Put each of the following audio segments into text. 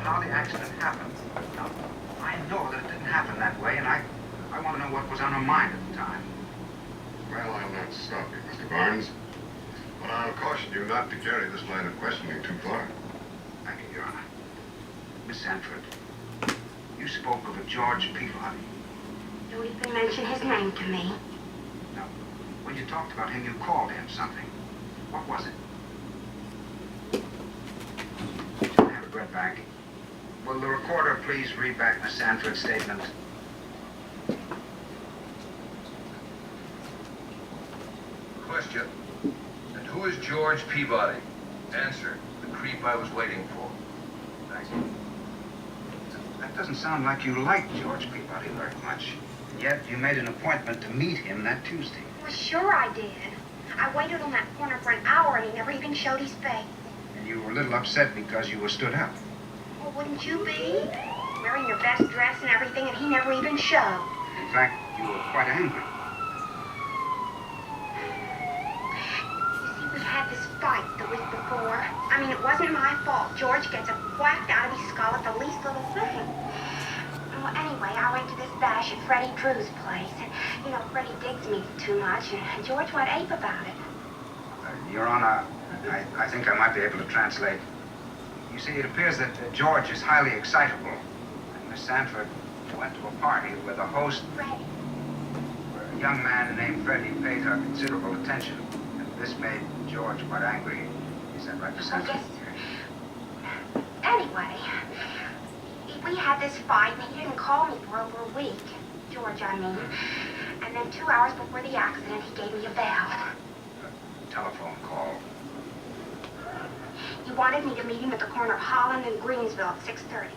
how the accident happened. Now, I know that it didn't happen that way, and I want to know what was on her mind at the time. Well, I'll not stop you, Mr. Barnes. But I'll caution you not to carry this line of questioning too far. Thank you, Your Honor. Miss Sanford, you spoke of a George Peabody. Don't even mention his name to me. Now, when you talked about him, you called him something. What was it? I have it read back. Will the recorder please read back Miss Sanford's statement? Question. And who is George Peabody? Answer. The creep I was waiting for. Thank you. That doesn't sound like you liked George Peabody very much. And yet you made an appointment to meet him that Tuesday. Well, sure I did. I waited on that corner for an hour and he never even showed his face. And you were a little upset because you were stood up. Well, wouldn't you be? Wearing your best dress and everything, and he never even showed. In fact, you were quite angry. You see, we had this fight the week before. I mean, it wasn't my fault. George gets whacked out of his skull at the least little thing. Well, anyway, I went to this bash at Freddie Drew's place, and, you know, Freddie digs me too much, and George went ape about it. Your Honor, I think I might be able to translate. You see, it appears that George is highly excitable. And Miss Sanford went to a party where the host, Freddie. where a young man named Freddie, paid her considerable attention. And this made George quite angry. Is that right, Miss Oh, Sanford? yes, sir. Anyway, we had this fight, and he didn't call me for over a week. George, I mean. And then 2 hours before the accident, he gave me a bell. A telephone call. He wanted me to meet him at the corner of Holland and Greensville at 6:30.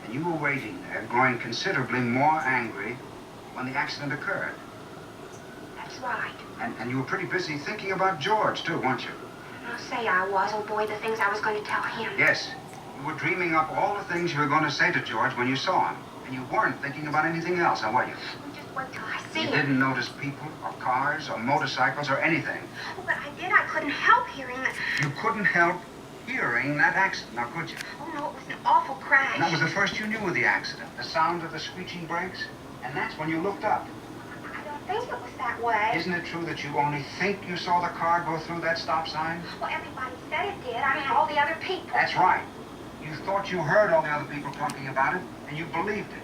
And you were waiting there, growing considerably more angry when the accident occurred. That's right. And you were pretty busy thinking about George, too, weren't you? I'll say I was. Oh, boy, the things I was going to tell him. Yes. You were dreaming up all the things you were going to say to George when you saw him. And you weren't thinking about anything else, now were you? Well, just wait till I see You him. didn't notice people or cars or motorcycles or anything. Oh, but I did. I couldn't help hearing that. You couldn't help hearing that accident, now could you? Oh, no, it was an awful crash. And that was the first you knew of the accident, the sound of the screeching brakes. And that's when you looked up. I don't think it was that way. Isn't it true that you only think you saw the car go through that stop sign? Well, everybody said it did. I mean, all the other people. That's right. You thought you heard all the other people talking about it, and you believed it.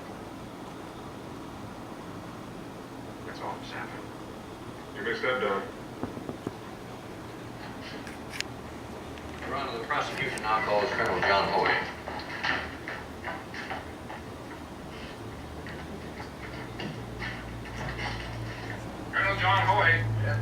That's all, Miss Sanford. You may step down. Your Honor, the prosecution now calls Colonel John Hoy. Colonel John Hoy. Yeah.